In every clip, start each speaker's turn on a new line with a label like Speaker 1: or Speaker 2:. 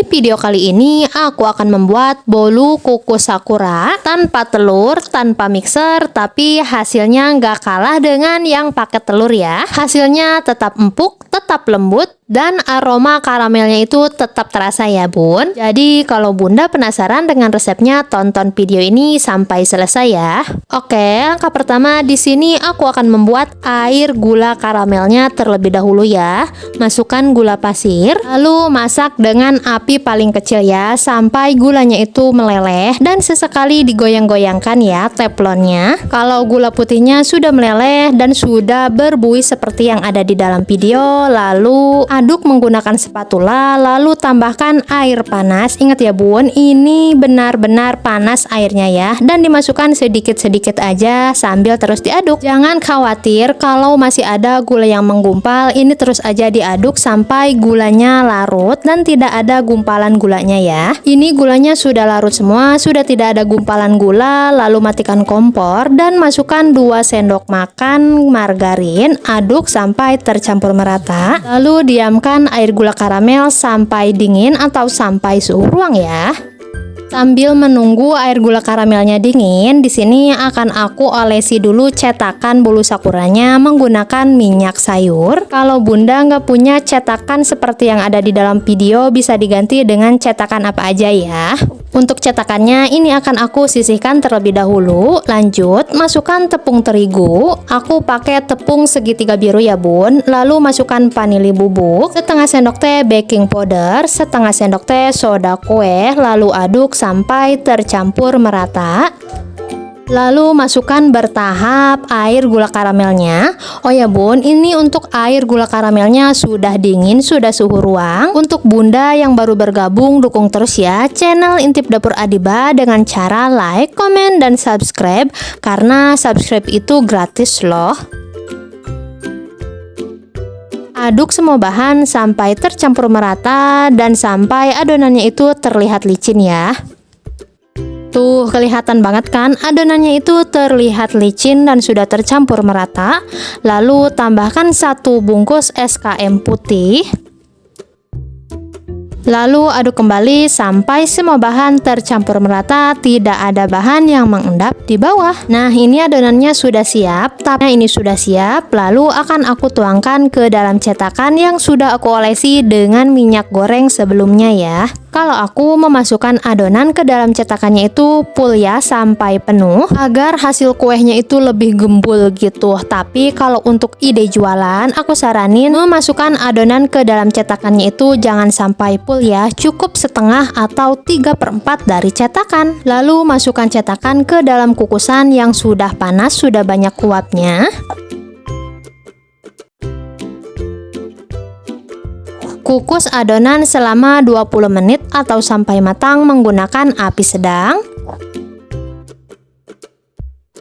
Speaker 1: video kali ini aku akan membuat bolu kukus sakura tanpa telur, tanpa mixer, tapi hasilnya nggak kalah dengan yang pakai telur ya. Hasilnya tetap empuk, tetap lembut, dan aroma karamelnya itu tetap terasa ya bun. Jadi kalau bunda penasaran dengan resepnya, tonton video ini sampai selesai ya. Oke, langkah pertama di sini aku akan membuat air gula karamelnya terlebih dahulu ya. Masukkan gula pasir, lalu masak dengan api paling kecil ya, sampai gulanya itu meleleh dan sesekali digoyang-goyangkan ya teflonnya. Kalau gula putihnya sudah meleleh dan sudah berbuih seperti yang ada di dalam video, lalu aduk menggunakan spatula, lalu tambahkan air panas. Ingat ya bun, ini benar-benar panas airnya ya, dan dimasukkan sedikit-sedikit aja sambil terus diaduk. Jangan khawatir kalau masih ada gula yang menggumpal, ini terus aja diaduk sampai gulanya larut dan tidak ada gumpalan gulanya ya. Ini gulanya sudah larut semua, sudah tidak ada gumpalan gula, lalu matikan kompor dan masukkan 2 sendok makan margarin, aduk sampai tercampur merata, lalu diamkan air gula karamel sampai dingin atau sampai suhu ruang ya. Sambil menunggu air gula karamelnya dingin, di sini akan aku olesi dulu cetakan bolu sakuranya menggunakan minyak sayur. Kalau bunda nggak punya cetakan seperti yang ada di dalam video, bisa diganti dengan cetakan apa aja ya. Untuk cetakannya ini akan aku sisihkan terlebih dahulu. Lanjut, masukkan tepung terigu. Aku pakai tepung segitiga biru ya bun. Lalu masukkan vanili bubuk, setengah sendok teh baking powder, setengah sendok teh soda kue, lalu aduk sampai tercampur merata. Lalu masukkan bertahap air gula karamelnya. Oh ya bun, ini untuk air gula karamelnya sudah dingin, sudah suhu ruang. Untuk bunda yang baru bergabung, dukung terus ya channel Intip Dapur Adiba dengan cara like, komen, dan subscribe, karena subscribe itu gratis loh. Aduk semua bahan sampai tercampur merata dan sampai adonannya itu terlihat licin ya. Tuh, kelihatan banget kan adonannya itu terlihat licin dan sudah tercampur merata. Lalu tambahkan 1 bungkus SKM putih. Lalu aduk kembali sampai semua bahan tercampur merata, tidak ada bahan yang mengendap di bawah. Nah, ini adonannya sudah siap, tapi ini sudah siap. Lalu akan aku tuangkan ke dalam cetakan yang sudah aku olesi dengan minyak goreng sebelumnya ya. Kalau aku memasukkan adonan ke dalam cetakannya itu full ya, sampai penuh, agar hasil kuehnya itu lebih gembul gitu. Tapi kalau untuk ide jualan, aku saranin memasukkan adonan ke dalam cetakannya itu jangan sampai full ya, cukup setengah atau 3/4 dari cetakan. Lalu masukkan cetakan ke dalam kukusan yang sudah panas, sudah banyak uapnya. Kukus adonan selama 20 menit atau sampai matang menggunakan api sedang.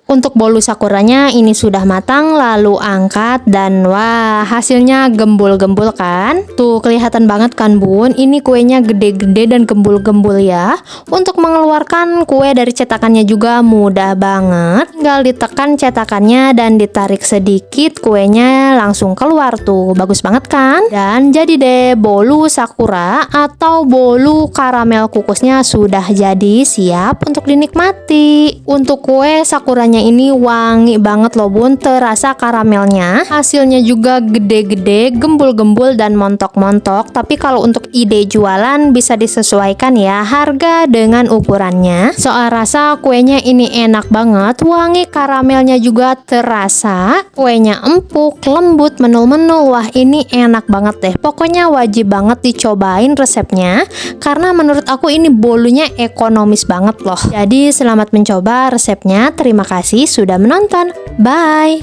Speaker 1: Untuk bolu sakuranya ini sudah matang, lalu angkat dan wah, hasilnya gembul-gembul kan? Tuh, kelihatan banget kan bun, ini kuenya gede-gede dan gembul-gembul ya. Untuk mengeluarkan kue dari cetakannya juga mudah banget. Tinggal ditekan cetakannya dan ditarik sedikit, kuenya langsung keluar tuh. Bagus banget kan? Dan jadi deh, bolu sakura atau bolu karamel kukusnya sudah jadi, siap untuk dinikmati. Untuk kue sakuranya ini wangi banget loh bun, terasa karamelnya. Hasilnya juga gede-gede, gembul-gembul, dan montok-montok. Tapi kalau untuk ide jualan bisa disesuaikan ya harga dengan ukurannya. Soal rasa kuenya ini enak banget, wangi karamelnya juga terasa. Kuenya empuk, lembut, menul-menul. Wah, ini enak banget deh. Pokoknya wajib banget dicobain resepnya, karena menurut aku ini bolunya ekonomis banget loh. Jadi selamat mencoba resepnya. Terima kasih sudah menonton. Bye.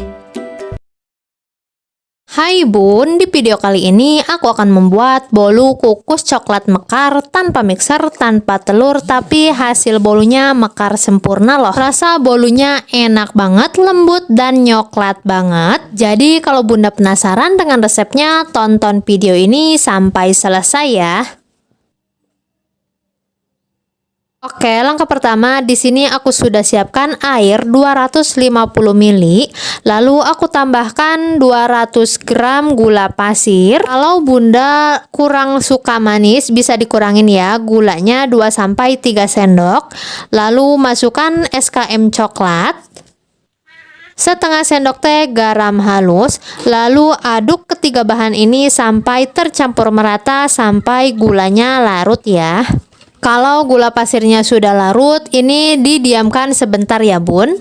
Speaker 1: Hai bun, di video kali ini aku akan membuat bolu kukus coklat mekar tanpa mixer, tanpa telur, tapi hasil bolunya mekar sempurna loh. Rasa bolunya enak banget, lembut dan nyoklat banget. Jadi kalau bunda penasaran dengan resepnya, tonton video ini sampai selesai ya. Oke, langkah pertama di sini aku sudah siapkan air 250 ml, lalu aku tambahkan 200 gram gula pasir. Kalau Bunda kurang suka manis bisa dikurangin ya, gulanya 2-3 sendok. Lalu masukkan SKM coklat, setengah sendok teh garam halus, lalu aduk ketiga bahan ini sampai tercampur merata sampai gulanya larut ya. Kalau gula pasirnya sudah larut, ini didiamkan sebentar ya Bun.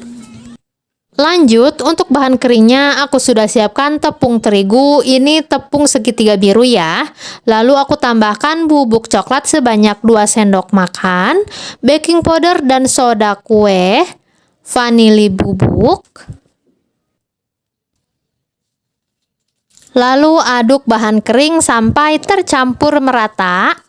Speaker 1: Lanjut, untuk bahan keringnya aku sudah siapkan tepung terigu, ini tepung segitiga biru ya. Lalu aku tambahkan bubuk coklat sebanyak 2 sendok makan, baking powder dan soda kue, vanili bubuk. Lalu aduk bahan kering sampai tercampur merata.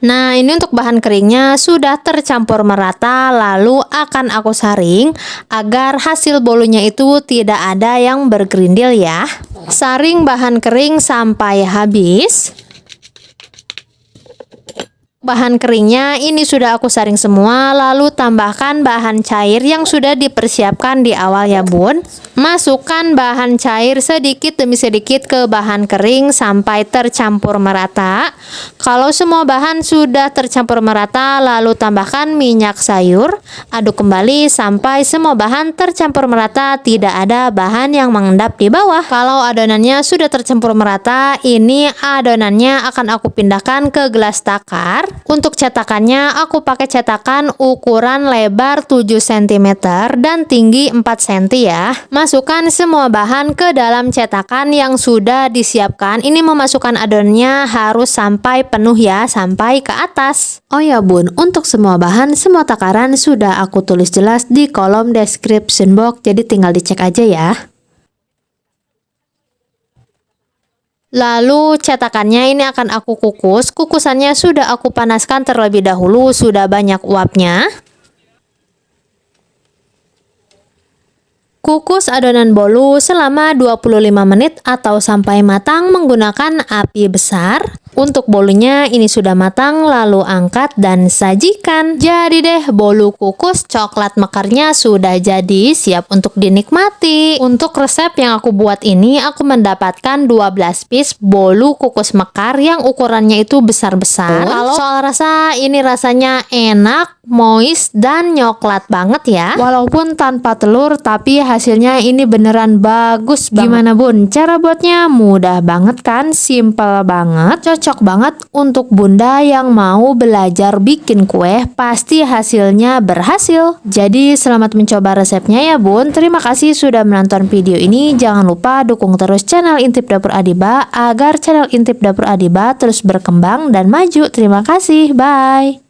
Speaker 1: Nah, ini untuk bahan keringnya sudah tercampur merata, lalu akan aku saring agar hasil bolunya itu tidak ada yang bergerindil ya. Saring bahan kering sampai habis. Bahan keringnya ini sudah aku saring semua, lalu tambahkan bahan cair yang sudah dipersiapkan di awal ya Bun. Masukkan bahan cair sedikit demi sedikit ke bahan kering sampai tercampur merata. Kalau semua bahan sudah tercampur merata, lalu tambahkan minyak sayur. Aduk kembali sampai semua bahan tercampur merata, tidak ada bahan yang mengendap di bawah. Kalau adonannya sudah tercampur merata, ini adonannya akan aku pindahkan ke gelas takar. Untuk cetakannya aku pakai cetakan ukuran lebar 7 cm dan tinggi 4 cm ya. Masukkan semua bahan ke dalam cetakan yang sudah disiapkan. Ini memasukkan adonannya harus sampai penuh ya, sampai ke atas. Oh ya Bun, untuk semua bahan, semua takaran sudah aku tulis jelas di kolom description box, jadi tinggal dicek aja ya. Lalu cetakannya ini akan aku kukus. Kukusannya sudah aku panaskan terlebih dahulu, sudah banyak uapnya. Kukus adonan bolu selama 25 menit atau sampai matang menggunakan api besar. Untuk bolunya ini sudah matang, lalu angkat dan sajikan. Jadi deh, bolu kukus coklat mekarnya sudah jadi, siap untuk dinikmati. Untuk resep yang aku buat ini, aku mendapatkan 12 piece bolu kukus mekar yang ukurannya itu besar-besar. Kalau soal rasa, ini rasanya enak, moist, dan nyoklat banget ya. Walaupun tanpa telur, tapi hasilnya ini beneran bagus banget. Gimana Bun? Cara buatnya mudah banget kan? Simple banget. Cocok banget untuk Bunda yang mau belajar bikin kue, pasti hasilnya berhasil. Jadi selamat mencoba resepnya ya Bun. Terima kasih sudah menonton video ini. Jangan lupa dukung terus channel Intip Dapur Adiba agar channel Intip Dapur Adiba terus berkembang dan maju. Terima kasih. Bye.